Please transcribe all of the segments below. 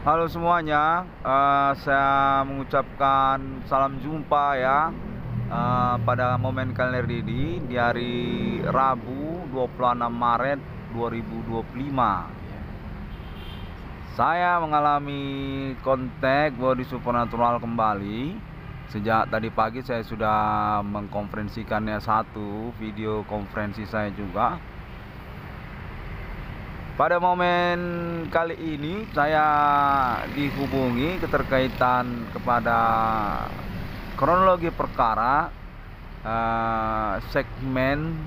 Halo semuanya, saya mengucapkan salam jumpa ya pada momen kalender ini di hari Rabu 26 Maret 2025. Saya mengalami kontak body supernatural kembali. Sejak tadi pagi saya sudah mengkonferensikannya satu video konferensi saya juga. Pada momen kali ini saya dihubungi keterkaitan kepada kronologi perkara segmen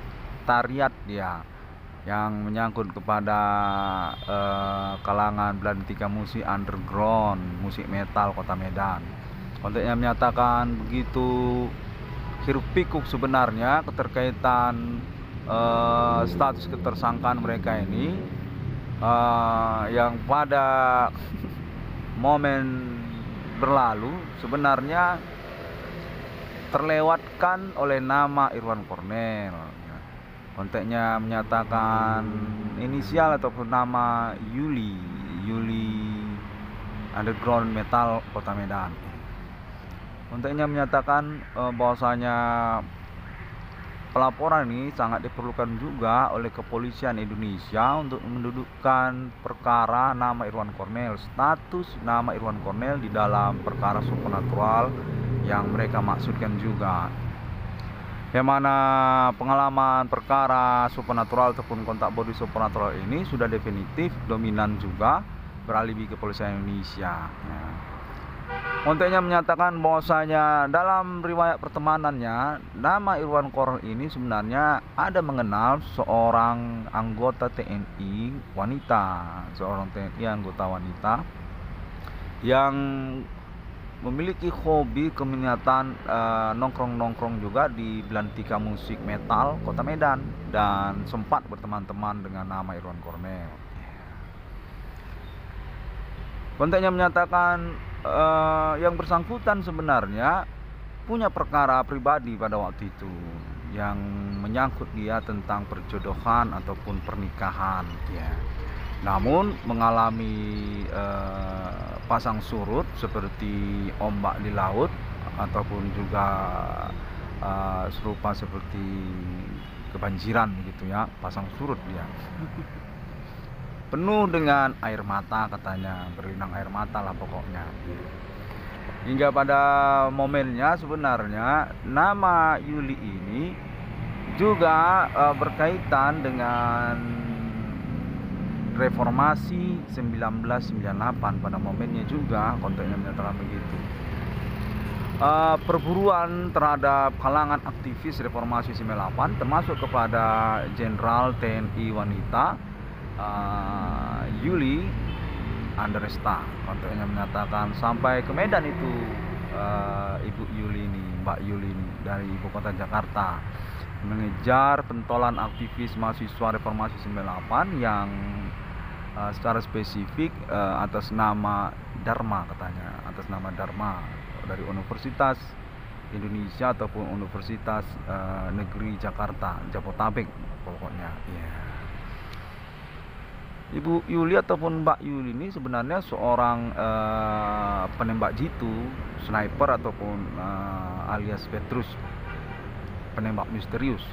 tariat dia yang menyangkut kepada kalangan belantika musik underground, musik metal Kota Medan. Konteknya menyatakan begitu hiruk pikuk sebenarnya keterkaitan status ketersangkaan mereka ini. Yang pada momen berlalu sebenarnya terlewatkan oleh nama Irwan Cornel. Konteknya menyatakan inisial ataupun nama Yuli Underground Metal Kota Medan. Konteknya menyatakan bahwasanya pelaporan ini sangat diperlukan juga oleh kepolisian Indonesia untuk mendudukkan perkara nama Irwan Cornel, status nama Irwan Cornel di dalam perkara supernatural yang mereka maksudkan juga. Yang mana pengalaman perkara supernatural ataupun kontak body supernatural ini sudah definitif dominan juga beralibi kepolisian Indonesia. Konteknya menyatakan bahwasanya dalam riwayat pertemanannya nama Irwan Cornel ini sebenarnya ada mengenal seorang anggota TNI wanita, seorang TNI anggota wanita yang memiliki hobi keminatan nongkrong-nongkrong juga di belantika musik metal Kota Medan dan sempat berteman-teman dengan nama Irwan Cornel. Konteknya menyatakan yang bersangkutan sebenarnya punya perkara pribadi pada waktu itu yang menyangkut dia tentang perjodohan ataupun pernikahan ya. Namun mengalami pasang surut seperti ombak di laut ataupun juga serupa seperti kebanjiran gitu ya, pasang surut dia. Penuh dengan air mata katanya, berlinang air mata lah pokoknya. Hingga pada momennya sebenarnya nama Yuli ini juga berkaitan dengan reformasi 1998 pada momennya juga kontennya menyatakan begitu. Perburuan terhadap kalangan aktivis reformasi 98 termasuk kepada Jenderal TNI wanita Yuli Andresta. Konteknya menyatakan sampai ke Medan itu Ibu Yuli ini, Mbak Yuli ini dari ibu kota Jakarta mengejar pentolan aktivis mahasiswa reformasi 98 yang secara spesifik atas nama Dharma katanya, atas nama Dharma dari Universitas Indonesia ataupun Universitas Negeri Jakarta, Jabotabek pokoknya ya. Ibu Yuli ataupun Mbak Yuli ini sebenarnya seorang penembak jitu, sniper ataupun alias Petrus, penembak misterius.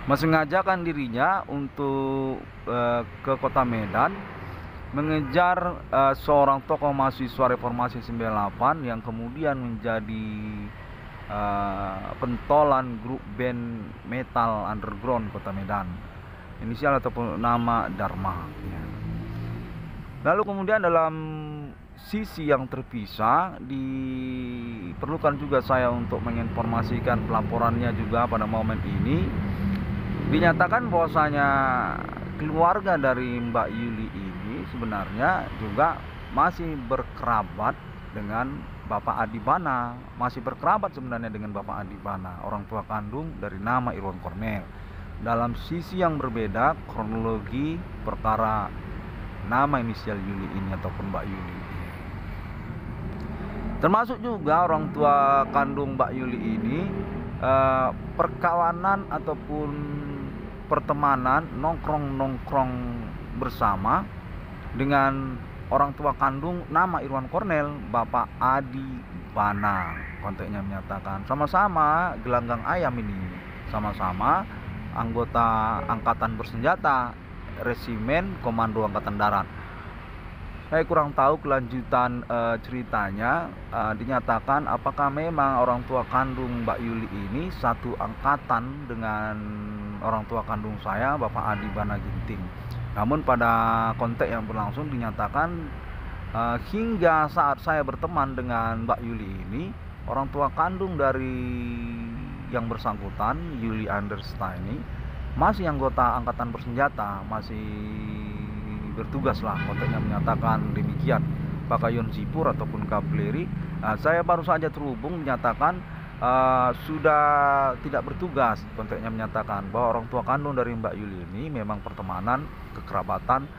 Mensengajakan dirinya untuk ke Kota Medan mengejar seorang tokoh mahasiswa reformasi 98 yang kemudian menjadi pentolan grup band metal underground Kota Medan, inisial ataupun nama Dharma ya. Lalu kemudian dalam sisi yang terpisah diperlukan juga saya untuk menginformasikan pelaporannya juga pada momen ini. Dinyatakan bahwasanya keluarga dari Mbak Yuli ini sebenarnya juga masih berkerabat dengan Bapak Adibana, masih berkerabat sebenarnya dengan Bapak Adibana, orang tua kandung dari nama Irwan Cornel. Dalam sisi yang berbeda kronologi perkara nama inisial Yuli ini ataupun Mbak Yuli. Termasuk juga orang tua kandung Mbak Yuli ini perkawanan ataupun pertemanan nongkrong-nongkrong bersama dengan orang tua kandung nama Irwan Cornel, Bapak Adi Bana. Konteknya menyatakan sama-sama gelanggang ayam ini, sama-sama anggota angkatan bersenjata Resimen Komando Angkatan Darat. Saya kurang tahu kelanjutan ceritanya. Dinyatakan apakah memang orang tua kandung Mbak Yuli ini satu angkatan dengan orang tua kandung saya, Bapak Adi Bana Ginting. Namun pada konteks yang berlangsung dinyatakan hingga saat saya berteman dengan Mbak Yuli ini, orang tua kandung dari yang bersangkutan, Yuli Andersta ini, masih anggota angkatan bersenjata, masih bertugas lah, konteknya menyatakan demikian. Bakayon Sipur ataupun Kavaleri. Saya baru saja terhubung menyatakan sudah tidak bertugas, konteknya menyatakan bahwa orang tua kandung dari Mbak Yuli ini memang pertemanan kekerabatan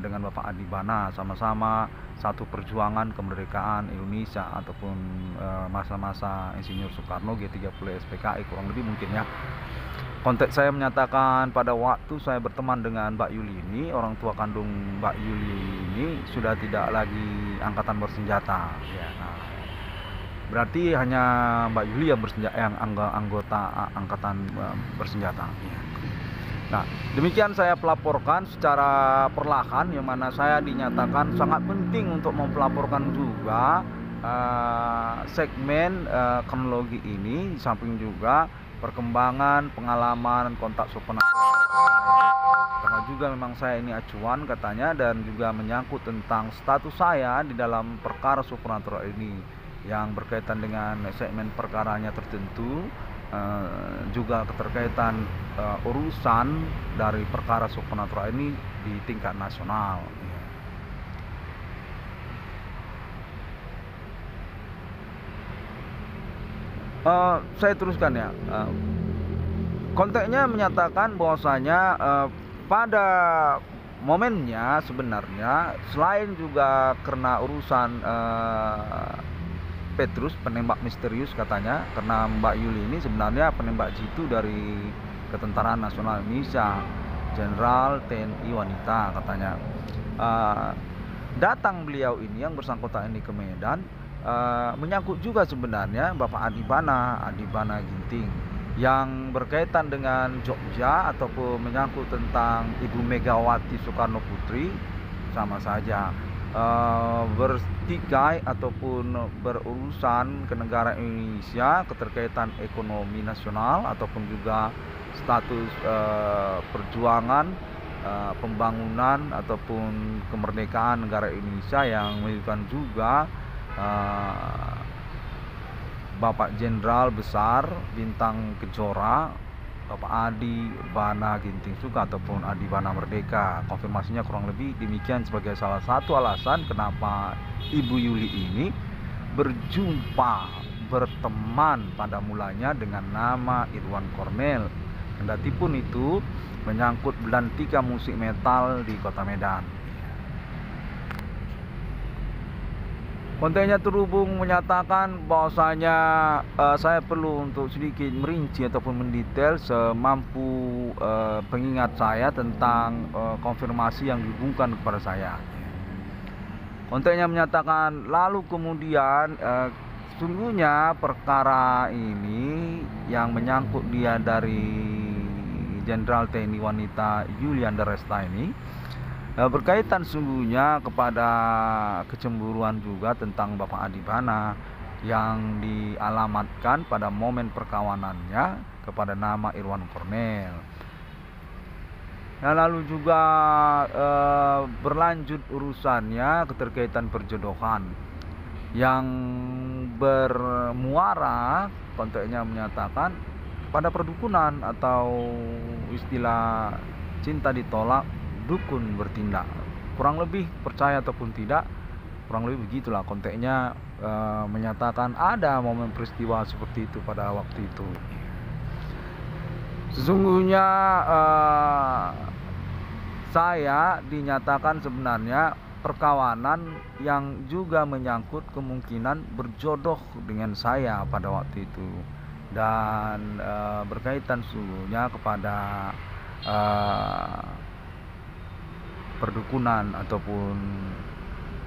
dengan Bapak Adi Bana, sama-sama satu perjuangan kemerdekaan Indonesia ataupun masa-masa Insinyur Soekarno G30 SPKI kurang lebih mungkin ya. Konteks saya menyatakan pada waktu saya berteman dengan Mbak Yuli ini, orang tua kandung Mbak Yuli ini sudah tidak lagi angkatan bersenjata. Ya, nah, berarti hanya Mbak Yuli yang bersenjata, yang anggota angkatan bersenjata. Ya. Nah, demikian saya pelaporkan secara perlahan, yang mana saya dinyatakan sangat penting untuk mempelaporkan juga segmen kronologi ini, di samping juga perkembangan, pengalaman, kontak sopan karena juga memang saya ini acuan katanya, dan juga menyangkut tentang status saya di dalam perkara supernatural ini yang berkaitan dengan segmen perkaranya tertentu, juga keterkaitan urusan dari perkara supernatural ini di tingkat nasional. Saya teruskan ya. Konteksnya menyatakan bahwasanya pada momennya sebenarnya selain juga karena urusan Petrus penembak misterius katanya, karena Mbak Yuli ini sebenarnya penembak jitu dari Ketentaraan Nasional Indonesia, Jenderal TNI wanita katanya. Datang beliau ini yang bersangkutan ini ke Medan, menyangkut juga sebenarnya Bapak Adi Bana Ginting yang berkaitan dengan Jogja ataupun menyangkut tentang Ibu Megawati Soekarno Putri, sama saja bertikai ataupun berurusan ke negara Indonesia, keterkaitan ekonomi nasional ataupun juga status perjuangan pembangunan ataupun kemerdekaan negara Indonesia, yang melibatkan juga Bapak Jenderal Besar Bintang Kejora, Bapak Adi Bana Ginting Suka ataupun Adi Bana Merdeka. Konfirmasinya kurang lebih demikian sebagai salah satu alasan kenapa Ibu Yuli ini berteman pada mulanya dengan nama Irwan Cornel. Kendatipun itu menyangkut belantika musik metal di Kota Medan. Kontennya terhubung menyatakan bahwasanya saya perlu untuk sedikit merinci ataupun mendetail semampu pengingat saya tentang konfirmasi yang dihubungkan kepada saya. Kontennya menyatakan lalu kemudian sesungguhnya perkara ini yang menyangkut dia dari Jenderal TNI wanita Yuli Andersta ini berkaitan sungguhnya kepada kecemburuan juga tentang Bapak Adi Bana yang dialamatkan pada momen perkawanannya kepada nama Irwan Cornel. Nah, lalu juga berlanjut urusannya keterkaitan perjodohan yang bermuara, konteksnya menyatakan pada perdukunan atau istilah cinta ditolak dukun bertindak. Kurang lebih percaya ataupun tidak, kurang lebih begitulah konteksnya, menyatakan ada momen peristiwa seperti itu pada waktu itu. Sesungguhnya saya dinyatakan sebenarnya perkawanan yang juga menyangkut kemungkinan berjodoh dengan saya pada waktu itu, dan berkaitan sesungguhnya kepada perdukunan ataupun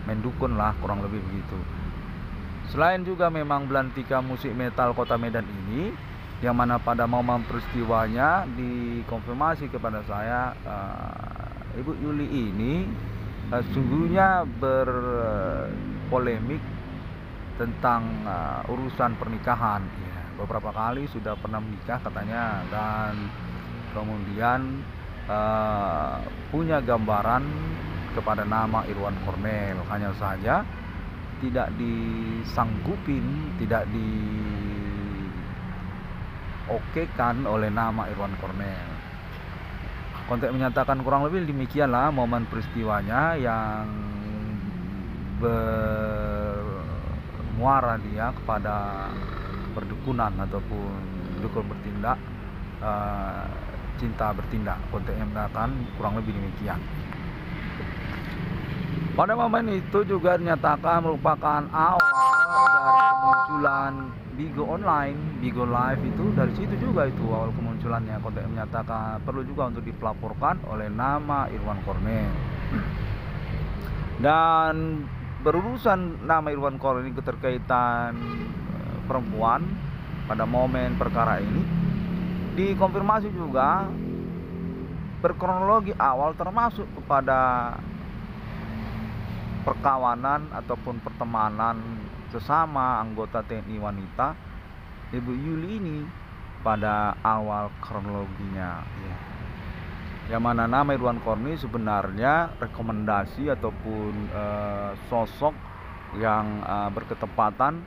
main dukun lah, kurang lebih begitu. Selain juga memang belantika musik metal Kota Medan ini, yang mana pada momen peristiwanya dikonfirmasi kepada saya, Ibu Yuli ini sungguhnya berpolemik tentang urusan pernikahan. Ya, beberapa kali sudah pernah menikah katanya, dan kemudian punya gambaran kepada nama Irwan Cornel. Hanya saja tidak disanggupin, tidak diokekan oleh nama Irwan Cornel. Kontek menyatakan kurang lebih demikianlah momen peristiwanya yang bermuara dia kepada perdukunan ataupun dukun bertindak, cinta bertindak. Konteknya mengatakan kurang lebih demikian. Pada momen itu juga dinyatakan merupakan awal dari kemunculan Bigo Online, Bigo Live itu dari situ juga itu awal kemunculannya. Kontek menyatakan perlu juga untuk dipelaporkan oleh nama Irwan Cornel. Dan berurusan nama Irwan Cornel ini keterkaitan perempuan pada momen perkara ini dikonfirmasi juga berkronologi awal termasuk kepada perkawanan ataupun pertemanan sesama anggota TNI wanita Ibu Yuli ini pada awal kronologinya, ya. Yang mana nama Irwan Cornel sebenarnya rekomendasi ataupun sosok yang berketepatan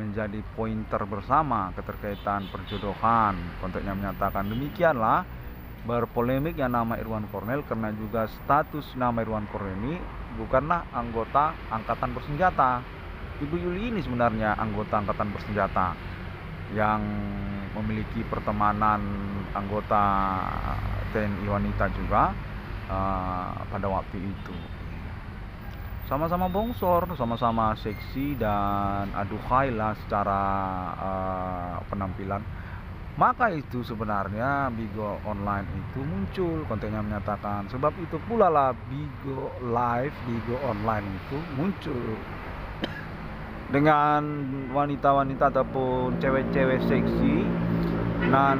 menjadi pointer bersama keterkaitan perjodohan. Konteknya menyatakan demikianlah, berpolemik yang nama Irwan Cornel karena juga status nama Irwan Cornel ini bukanlah anggota angkatan bersenjata. Ibu Yuli ini sebenarnya anggota angkatan bersenjata yang memiliki pertemanan anggota TNI wanita juga pada waktu itu. Sama-sama bongsor, sama-sama seksi dan aduhai lah secara penampilan. Maka itu sebenarnya Bigo Online itu muncul. Kontennya menyatakan sebab itu pula lah Bigo Live, Bigo Online itu muncul dengan wanita-wanita ataupun cewek-cewek seksi dan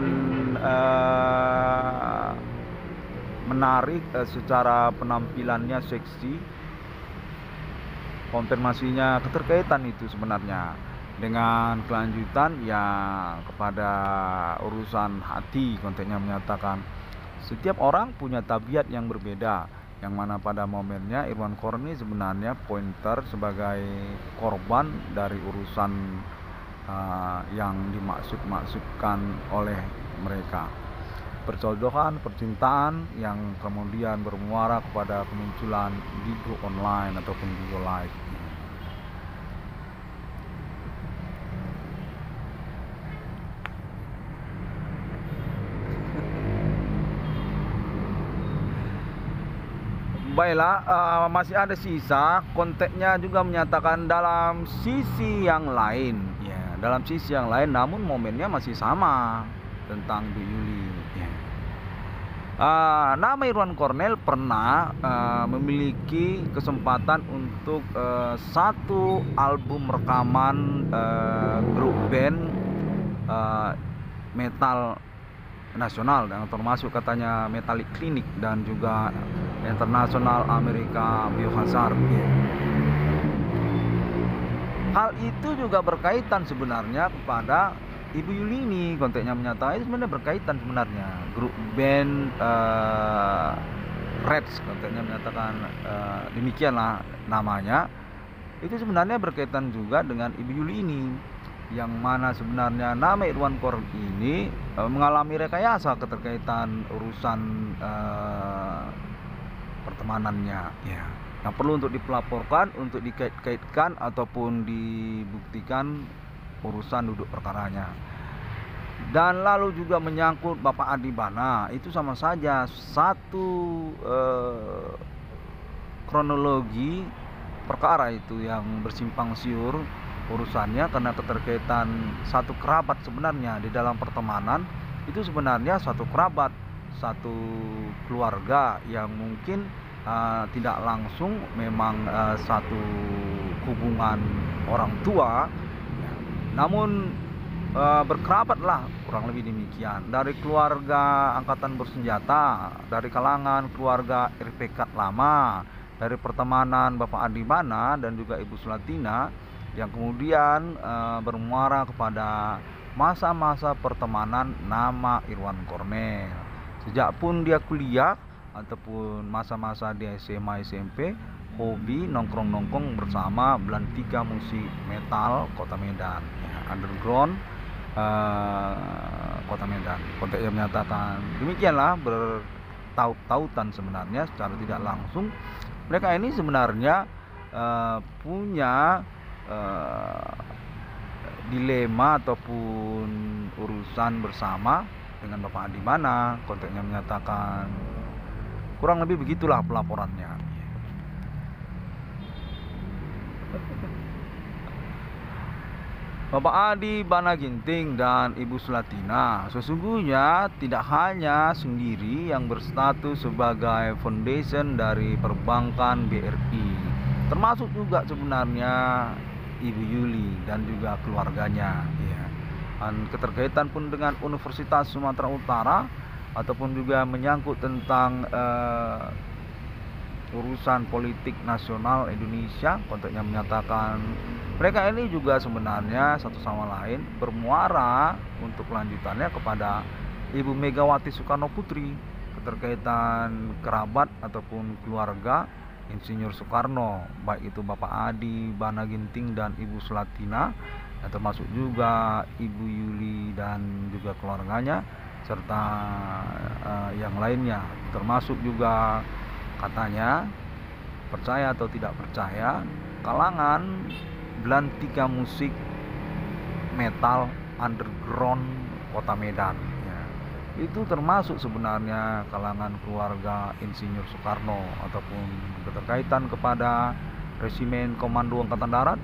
menarik secara penampilannya seksi. Konfirmasinya keterkaitan itu sebenarnya dengan kelanjutan yang kepada urusan hati. Kontennya menyatakan setiap orang punya tabiat yang berbeda, yang mana pada momennya Irwan Cornel sebenarnya pointer sebagai korban dari urusan yang dimaksud-maksudkan oleh mereka, perjodohan, percintaan yang kemudian bermuara kepada kemunculan Bigo Online ataupun Bigo Live. Baiklah, masih ada sisa. Konteksnya juga menyatakan dalam sisi yang lain, ya, dalam sisi yang lain, namun momennya masih sama tentang Bu Yuli. Ya. Nama Irwan Cornel pernah memiliki kesempatan untuk satu album rekaman grup band metal nasional, yang termasuk katanya Metallic Clinic dan juga Internasional Amerika Biohazard. Hal itu juga berkaitan sebenarnya kepada Ibu Yuli ini. Konteksnya menyatakan itu sebenarnya berkaitan sebenarnya grup band Reds. Konteksnya menyatakan demikianlah namanya. Itu sebenarnya berkaitan juga dengan Ibu Yuli ini, yang mana sebenarnya nama Irwan Cornel ini mengalami rekayasa keterkaitan urusan pertemanannya, ya. Yang perlu untuk dipelaporkan, untuk dikait-kaitkan ataupun dibuktikan urusan duduk perkaranya. Dan lalu juga menyangkut Bapak Adi Bana, itu sama saja satu kronologi perkara itu yang bersimpang siur urusannya, karena keterkaitan satu kerabat sebenarnya di dalam pertemanan itu sebenarnya satu kerabat, satu keluarga yang mungkin tidak langsung memang satu hubungan orang tua, namun berkerabat lah, kurang lebih demikian, dari keluarga angkatan bersenjata, dari kalangan keluarga RPK lama, dari pertemanan Bapak Adi Bana dan juga Ibu Sulatina, yang kemudian bermuara kepada masa-masa pertemanan nama Irwan Cornel. Sejak pun dia kuliah ataupun masa-masa dia SMA SMP, hobi nongkrong-nongkrong bersama Belantika Musik Metal Kota Medan, underground Kota Medan. Kontak yang menyatakan demikianlah, bertaut-tautan sebenarnya secara tidak langsung. Mereka ini sebenarnya punya dilema ataupun urusan bersama dengan Bapak Adi Bana. Kontaknya menyatakan kurang lebih begitulah pelaporannya. Bapak Adi Bana Ginting dan Ibu Sulatina sesungguhnya tidak hanya sendiri yang berstatus sebagai foundation dari perbankan BRI, termasuk juga sebenarnya Ibu Yuli dan juga keluarganya, ya. Dan keterkaitan pun dengan Universitas Sumatera Utara ataupun juga menyangkut tentang urusan politik nasional Indonesia. Kontaknya menyatakan mereka ini juga sebenarnya satu sama lain bermuara untuk kelanjutannya kepada Ibu Megawati Soekarno Putri, keterkaitan kerabat ataupun keluarga Insinyur Soekarno, baik itu Bapak Adi Bana Ginting dan Ibu Sulatina, termasuk juga Ibu Yuli dan juga keluarganya, serta yang lainnya, termasuk juga katanya, percaya atau tidak percaya, kalangan Belantika Musik Metal Underground Kota Medan, ya. Itu termasuk sebenarnya kalangan keluarga Insinyur Soekarno ataupun keterkaitan kepada Resimen Komando Angkatan Darat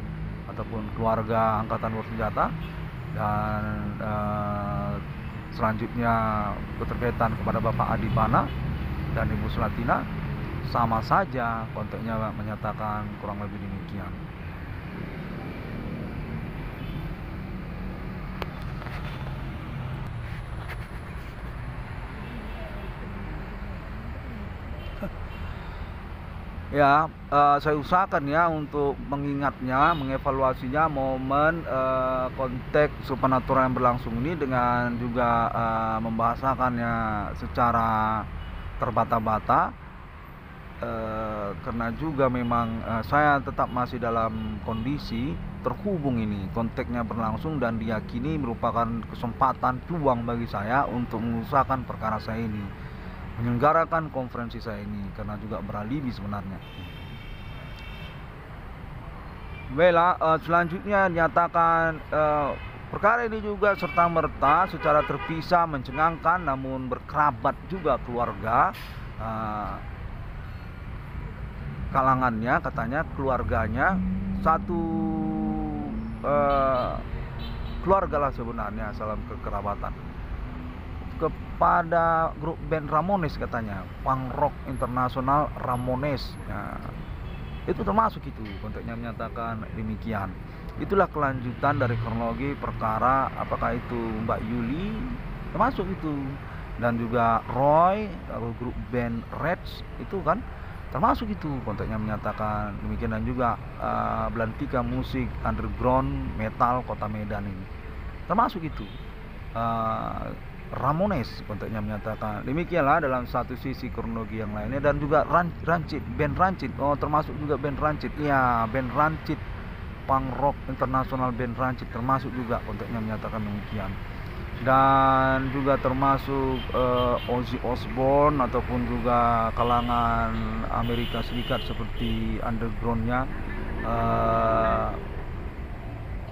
ataupun keluarga Angkatan Bersenjata, dan selanjutnya keterkaitan kepada Bapak Adi Bana dan Ibu Sulatina, sama saja. Kontaknya menyatakan kurang lebih demikian. Ya, saya usahakan ya untuk mengingatnya, mengevaluasinya momen konteks supernatural yang berlangsung ini dengan juga membahasakannya secara terbata-bata, karena juga memang saya tetap masih dalam kondisi terhubung ini, konteksnya berlangsung dan diyakini merupakan kesempatan peluang bagi saya untuk mengusahakan perkara saya ini, menyelenggarakan konferensi saya ini, karena juga beralibi sebenarnya. Baiklah, selanjutnya nyatakan perkara ini juga serta-merta secara terpisah mencengangkan namun berkerabat juga keluarga kalangannya, katanya keluarganya satu keluarga lah sebenarnya salam kekerabatan kepada grup band Ramones, katanya punk rock internasional Ramones, ya, itu termasuk itu. Kontaknya menyatakan demikian. Itulah kelanjutan dari kronologi perkara, apakah itu Mbak Yuli termasuk itu, dan juga Roy atau grup band Reds itu kan termasuk itu. Kontaknya menyatakan demikian, dan juga Belantika Musik Underground Metal Kota Medan ini termasuk itu. Ramones, kontaknya menyatakan demikianlah dalam satu sisi kronologi yang lainnya. Dan juga Rancid, band Rancid, termasuk juga band Rancid, ya, band Rancid punk rock internasional, band Rancid termasuk juga, kontaknya menyatakan demikian. Dan juga termasuk Ozzy Osbourne ataupun juga kalangan Amerika Serikat seperti undergroundnya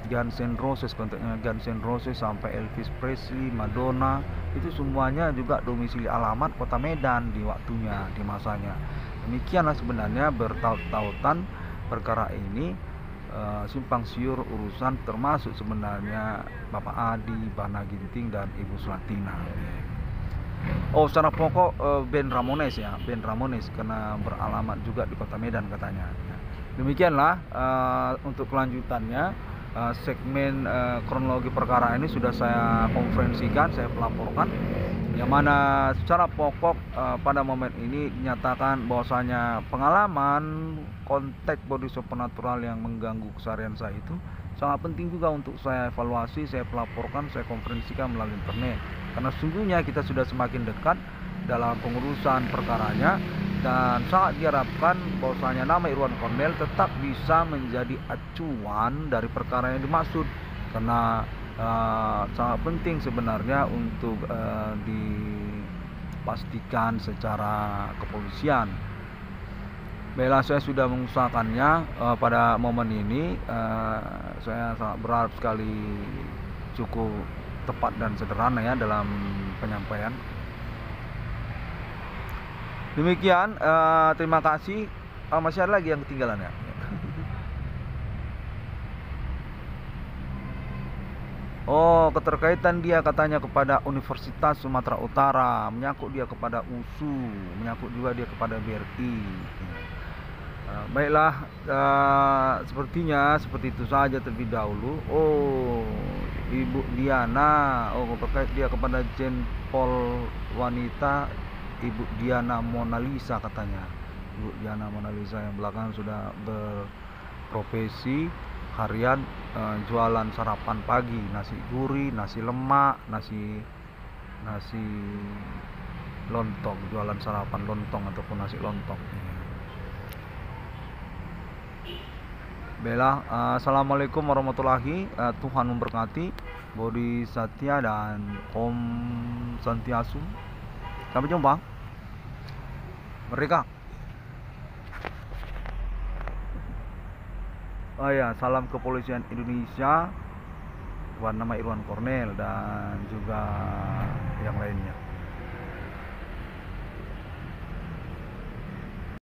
Guns N' Roses, kontaknya Guns N' Roses sampai Elvis Presley, Madonna, itu semuanya juga domisili alamat Kota Medan di waktunya, di masanya. Demikianlah sebenarnya bertaut-tautan perkara ini, simpang siur urusan, termasuk sebenarnya Bapak Adi Bana Ginting dan Ibu Sulatina. Oh, secara pokok band Ramones ya, band Ramones karena beralamat juga di Kota Medan katanya. Ya. Demikianlah untuk kelanjutannya segmen kronologi perkara ini sudah saya konferensikan, saya pelaporkan, yang mana secara pokok pada momen ini dinyatakan bahwasanya pengalaman konteks body supernatural yang mengganggu keseharian saya itu sangat penting juga untuk saya evaluasi, saya pelaporkan, saya konferensikan melalui internet. Karena sesungguhnya kita sudah semakin dekat dalam pengurusan perkaranya dan sangat diharapkan bahwasanya nama Irwan Cornel tetap bisa menjadi acuan dari perkara yang dimaksud, karena sangat penting sebenarnya untuk dipastikan secara kepolisian. Baiklah, saya sudah mengusahakannya pada momen ini. Saya sangat berharap sekali cukup tepat dan sederhana ya dalam penyampaian. Demikian, terima kasih. Masih ada lagi yang ketinggalan ya? Oh, keterkaitan dia katanya kepada Universitas Sumatera Utara, menyangkut dia kepada USU, menyangkut juga dia kepada BRI. Baiklah, sepertinya seperti itu saja terlebih dahulu. Oh, Ibu Diana, oh terkait dia kepada Jenpol wanita Ibu Diana Mona Lisa katanya. Ibu Diana Mona Lisa yang belakangan sudah berprofesi harian jualan sarapan pagi, nasi gurih, nasi lemak, nasi lontong, jualan sarapan lontong ataupun nasi lontong. Baiklah, assalamualaikum warahmatullahi, Tuhan memberkati, Bodhisattva dan Om Santiasu. Sampai jumpa. Merdeka. Oh ya, salam kepolisian Indonesia buat nama Irwan Cornel dan juga yang lainnya.